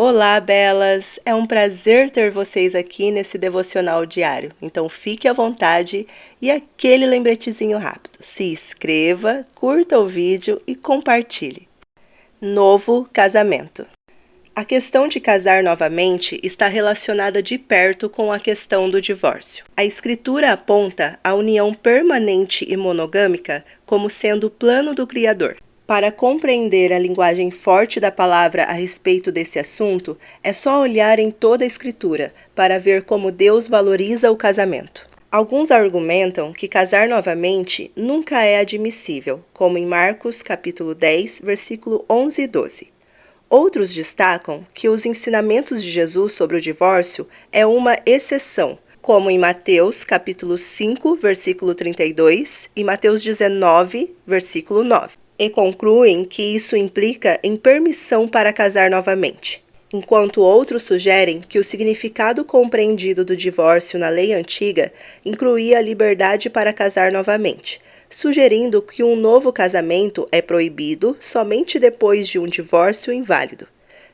Olá, belas! É um prazer ter vocês aqui nesse devocional diário. Então fique à vontade e aquele lembretezinho rápido. Se inscreva, curta o vídeo e compartilhe. Novo casamento. A questão de casar novamente está relacionada de perto com a questão do divórcio. A Escritura aponta a união permanente e monogâmica como sendo o plano do Criador. Para compreender a linguagem forte da palavra a respeito desse assunto, é só olhar em toda a Escritura para ver como Deus valoriza o casamento. Alguns argumentam que casar novamente nunca é admissível, como em Marcos capítulo 10, versículo 11 e 12. Outros destacam que os ensinamentos de Jesus sobre o divórcio é uma exceção, como em Mateus capítulo 5, versículo 32 e Mateus 19, versículo 9. E concluem que isso implica em permissão para casar novamente, enquanto outros sugerem que o significado compreendido do divórcio na lei antiga incluía a liberdade para casar novamente, sugerindo que um novo casamento é proibido somente depois de um divórcio inválido.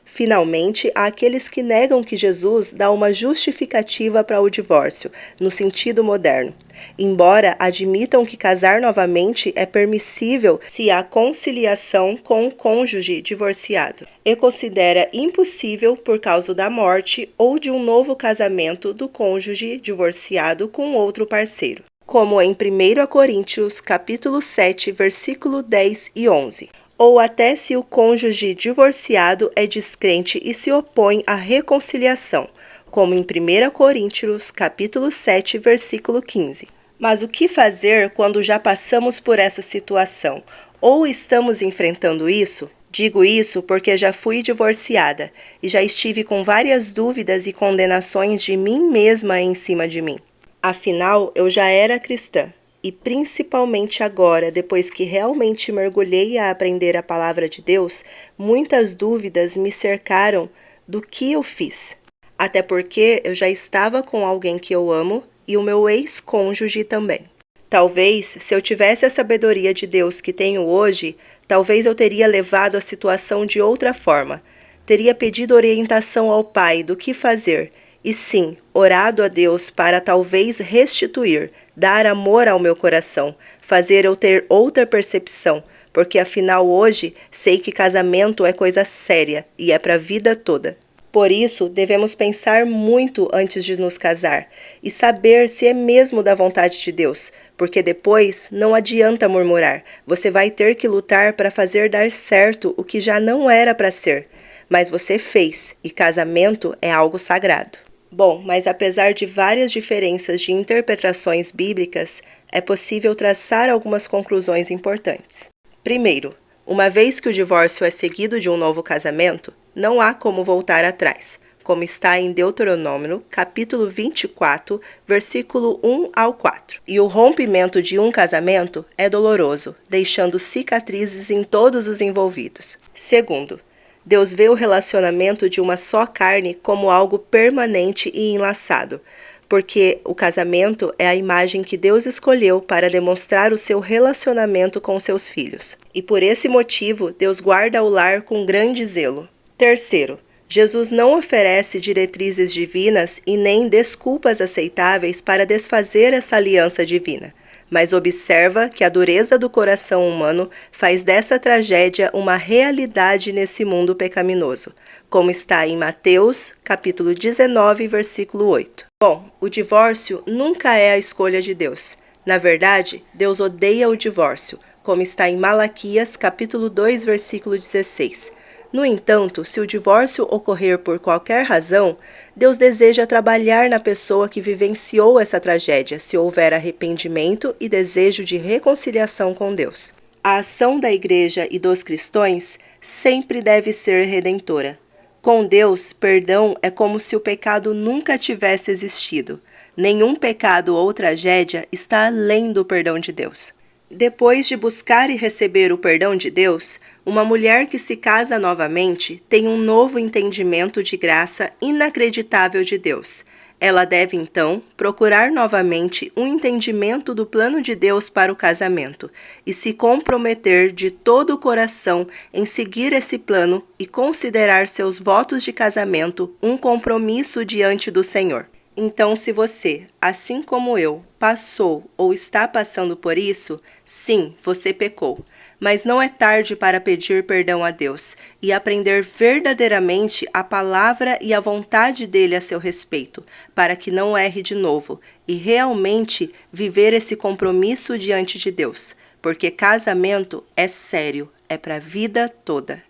Finalmente, há aqueles que negam que Jesus dá uma justificativa para o divórcio, no sentido moderno, embora admitam que casar novamente é permissível se há conciliação com o cônjuge divorciado, e considera impossível por causa da morte ou de um novo casamento do cônjuge divorciado com outro parceiro, como em 1 Coríntios capítulo 7, versículo 10 e 11. Ou até se o cônjuge divorciado é descrente e se opõe à reconciliação, como em 1 Coríntios, capítulo 7, versículo 15. Mas o que fazer quando já passamos por essa situação? Ou estamos enfrentando isso? Digo isso porque já fui divorciada e já estive com várias dúvidas e condenações de mim mesma em cima de mim. Afinal, eu já era cristã. E principalmente agora, depois que realmente mergulhei a aprender a palavra de Deus, muitas dúvidas me cercaram do que eu fiz. Até porque eu já estava com alguém que eu amo e o meu ex-cônjuge também. Talvez, se eu tivesse a sabedoria de Deus que tenho hoje, talvez eu teria levado a situação de outra forma. Teria pedido orientação ao Pai do que fazer. E sim, orado a Deus para talvez restituir, dar amor ao meu coração, fazer eu ter outra percepção, porque afinal hoje sei que casamento é coisa séria e é para a vida toda. Por isso, devemos pensar muito antes de nos casar e saber se é mesmo da vontade de Deus, porque depois não adianta murmurar, você vai ter que lutar para fazer dar certo o que já não era para ser, mas você fez e casamento é algo sagrado. Bom, mas apesar de várias diferenças de interpretações bíblicas, é possível traçar algumas conclusões importantes. Primeiro, uma vez que o divórcio é seguido de um novo casamento, não há como voltar atrás, como está em Deuteronômio, capítulo 24, versículo 1 ao 4. E o rompimento de um casamento é doloroso, deixando cicatrizes em todos os envolvidos. Segundo, Deus vê o relacionamento de uma só carne como algo permanente e enlaçado, porque o casamento é a imagem que Deus escolheu para demonstrar o seu relacionamento com seus filhos. E por esse motivo, Deus guarda o lar com grande zelo. Terceiro, Jesus não oferece diretrizes divinas e nem desculpas aceitáveis para desfazer essa aliança divina, mas observa que a dureza do coração humano faz dessa tragédia uma realidade nesse mundo pecaminoso, como está em Mateus, capítulo 19, versículo 8. Bom, o divórcio nunca é a escolha de Deus. Na verdade, Deus odeia o divórcio, como está em Malaquias, capítulo 2, versículo 16. No entanto, se o divórcio ocorrer por qualquer razão, Deus deseja trabalhar na pessoa que vivenciou essa tragédia, se houver arrependimento e desejo de reconciliação com Deus. A ação da Igreja e dos cristãos sempre deve ser redentora. Com Deus, perdão é como se o pecado nunca tivesse existido. Nenhum pecado ou tragédia está além do perdão de Deus. Depois de buscar e receber o perdão de Deus, uma mulher que se casa novamente tem um novo entendimento de graça inacreditável de Deus. Ela deve, então, procurar novamente um entendimento do plano de Deus para o casamento e se comprometer de todo o coração em seguir esse plano e considerar seus votos de casamento um compromisso diante do Senhor. Então, se você, assim como eu, passou ou está passando por isso, sim, você pecou. Mas não é tarde para pedir perdão a Deus e aprender verdadeiramente a palavra e a vontade dele a seu respeito, para que não erre de novo e realmente viver esse compromisso diante de Deus, porque casamento é sério, é para a vida toda.